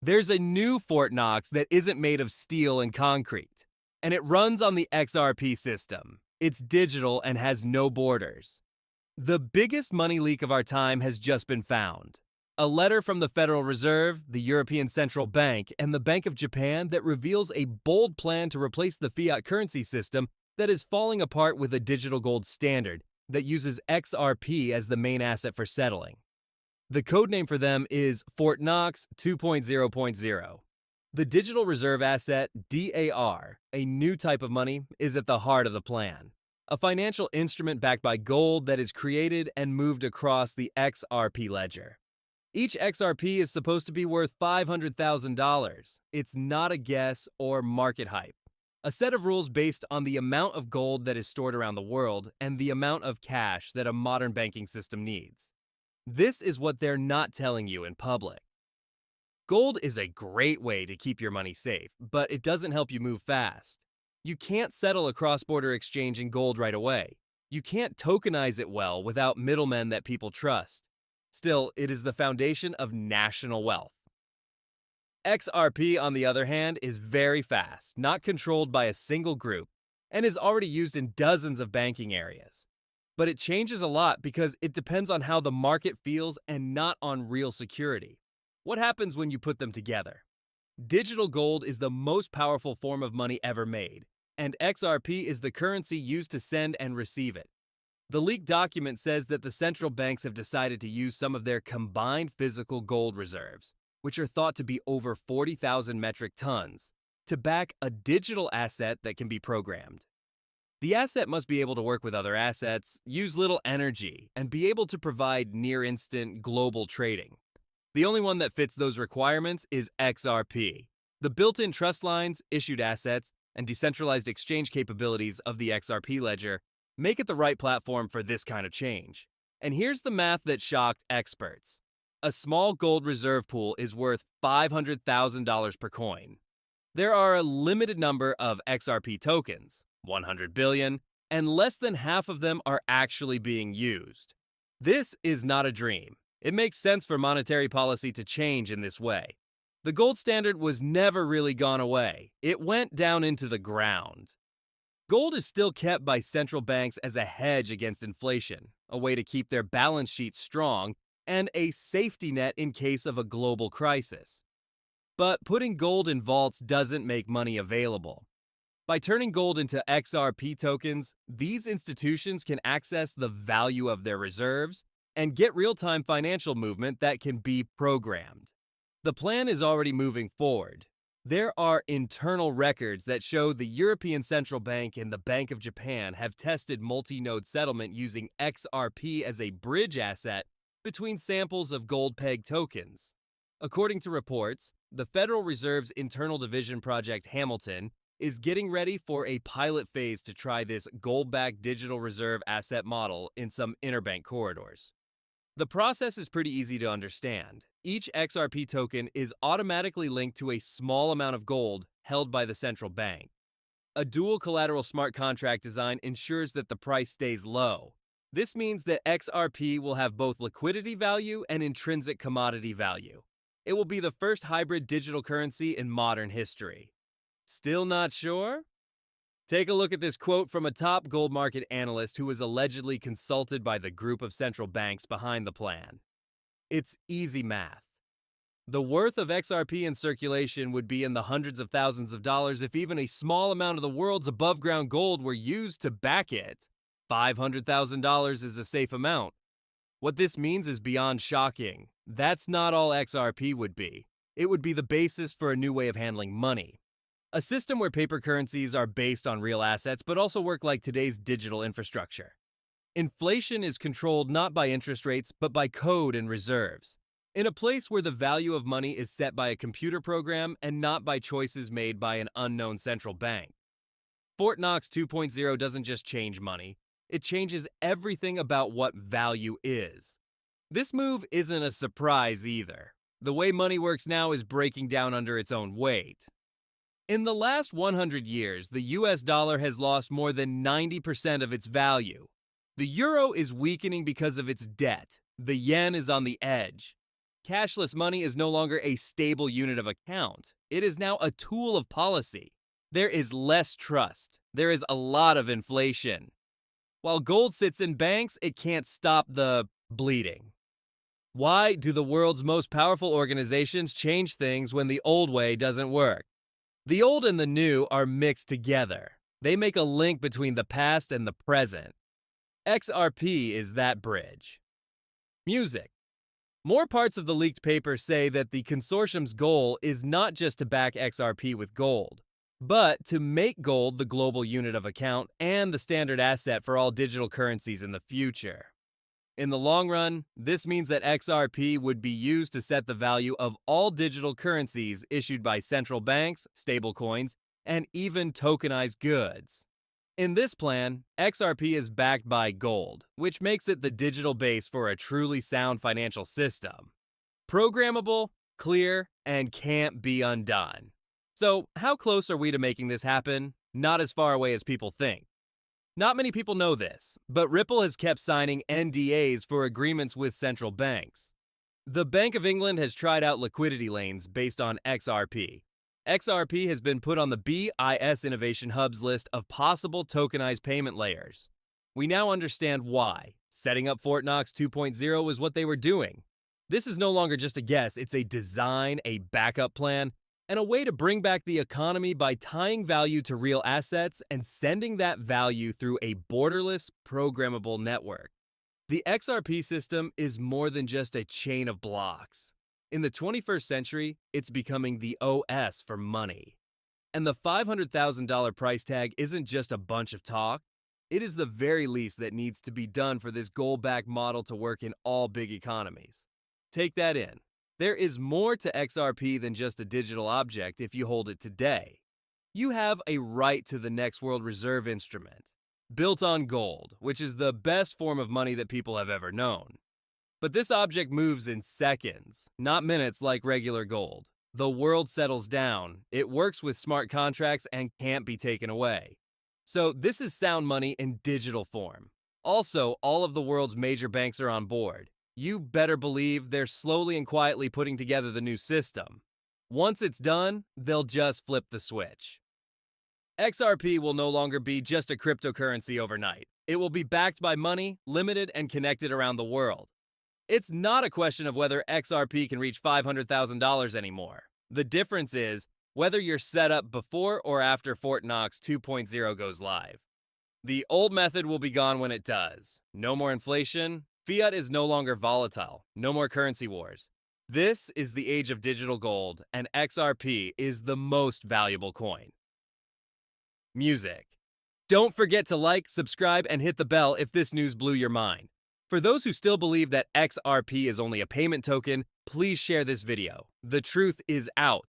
There's a new Fort Knox that isn't made of steel and concrete, and it runs on the XRP system. It's digital and has no borders. The biggest money leak of our time has just been found. A letter from the Federal Reserve, the European Central Bank, and the Bank of Japan that reveals a bold plan to replace the fiat currency system that is falling apart with a digital gold standard that uses XRP as the main asset for settling. The codename for them is Fort Knox 2.0.0. The digital reserve asset, DAR, a new type of money, is at the heart of the plan. A financial instrument backed by gold that is created and moved across the XRP ledger. Each XRP is supposed to be worth $500,000. It's not a guess or market hype. A set of rules based on the amount of gold that is stored around the world and the amount of cash that a modern banking system needs. This is what they're not telling you in public. Gold is a great way to keep your money safe, but it doesn't help you move fast. You can't settle a cross-border exchange in gold right away. You can't tokenize it well without middlemen that people trust. Still, it is the foundation of national wealth. XRP, on the other hand, is very fast, not controlled by a single group, and is already used in dozens of banking areas. But it changes a lot because it depends on how the market feels and not on real security. What happens when you put them together? Digital gold is the most powerful form of money ever made, and XRP is the currency used to send and receive it. The leaked document says that the central banks have decided to use some of their combined physical gold reserves, which are thought to be over 40,000 metric tons, to back a digital asset that can be programmed. The asset must be able to work with other assets, use little energy, and be able to provide near-instant global trading. The only one that fits those requirements is XRP. The built-in trust lines, issued assets, and decentralized exchange capabilities of the XRP ledger make it the right platform for this kind of change. And here's the math that shocked experts. A small gold reserve pool is worth $500,000 per coin. There are a limited number of XRP tokens, 100 billion, and less than half of them are actually being used. This is not a dream. It makes sense for monetary policy to change in this way. The gold standard was never really gone away. It went down into the ground. Gold is still kept by central banks as a hedge against inflation, a way to keep their balance sheets strong, and a safety net in case of a global crisis. But putting gold in vaults doesn't make money available. By turning gold into XRP tokens, these institutions can access the value of their reserves and get real-time financial movement that can be programmed. The plan is already moving forward. There are internal records that show the European Central Bank and the Bank of Japan have tested multi-node settlement using XRP as a bridge asset between samples of gold-pegged tokens. According to reports, the Federal Reserve's internal division project Hamilton is getting ready for a pilot phase to try this gold-backed digital reserve asset model in some interbank corridors. The process is pretty easy to understand. Each XRP token is automatically linked to a small amount of gold held by the central bank. A dual collateral smart contract design ensures that the price stays low. This means that XRP will have both liquidity value and intrinsic commodity value. It will be the first hybrid digital currency in modern history. Still not sure? Take a look at this quote from a top gold market analyst who was allegedly consulted by the group of central banks behind the plan. It's easy math. The worth of XRP in circulation would be in the hundreds of thousands of dollars if even a small amount of the world's above-ground gold were used to back it. $500,000 is a safe amount. What this means is beyond shocking. That's not all XRP would be. It would be the basis for a new way of handling money. A system where paper currencies are based on real assets but also work like today's digital infrastructure. Inflation is controlled not by interest rates but by code and reserves. In a place where the value of money is set by a computer program and not by choices made by an unknown central bank. Fort Knox 2.0 doesn't just change money, it changes everything about what value is. This move isn't a surprise either. The way money works now is breaking down under its own weight. In the last 100 years, the US dollar has lost more than 90% of its value. The euro is weakening because of its debt. The yen is on the edge. Cashless money is no longer a stable unit of account. It is now a tool of policy. There is less trust. There is a lot of inflation. While gold sits in banks, it can't stop the bleeding. Why do the world's most powerful organizations change things when the old way doesn't work? The old and the new are mixed together. They make a link between the past and the present. XRP is that bridge. Music. More parts of the leaked paper say that the consortium's goal is not just to back XRP with gold, but to make gold the global unit of account and the standard asset for all digital currencies in the future. In the long run, this means that XRP would be used to set the value of all digital currencies issued by central banks, stablecoins, and even tokenized goods. In this plan, XRP is backed by gold, which makes it the digital base for a truly sound financial system. Programmable, clear, and can't be undone. So, how close are we to making this happen? Not as far away as people think. Not many people know this, but Ripple has kept signing NDAs for agreements with central banks. The Bank of England has tried out liquidity lanes based on XRP. XRP has been put on the BIS Innovation Hub's list of possible tokenized payment layers. We now understand why. Setting up Fort Knox 2.0 was what they were doing. This is no longer just a guess, it's a design, a backup plan, and a way to bring back the economy by tying value to real assets and sending that value through a borderless, programmable network. The XRP system is more than just a chain of blocks. In the 21st century, it's becoming the OS for money. And the $500,000 price tag isn't just a bunch of talk. It is the very least that needs to be done for this gold-backed model to work in all big economies. Take that in. There is more to XRP than just a digital object if you hold it today. You have a right to the next world reserve instrument, built on gold, which is the best form of money that people have ever known. But this object moves in seconds, not minutes like regular gold. The world settles down, it works with smart contracts and can't be taken away. So this is sound money in digital form. Also, all of the world's major banks are on board. You better believe they're slowly and quietly putting together the new system. Once it's done, they'll just flip the switch. XRP will no longer be just a cryptocurrency overnight. It will be backed by money, limited and connected around the world. It's not a question of whether XRP can reach $500,000 anymore. The difference is whether you're set up before or after Fort Knox 2.0 goes live. The old method will be gone when it does. No more inflation. Fiat is no longer volatile. No more currency wars. This is the age of digital gold, and XRP is the most valuable coin. Music. Don't forget to like, subscribe, and hit the bell if this news blew your mind. For those who still believe that XRP is only a payment token, please share this video. The truth is out.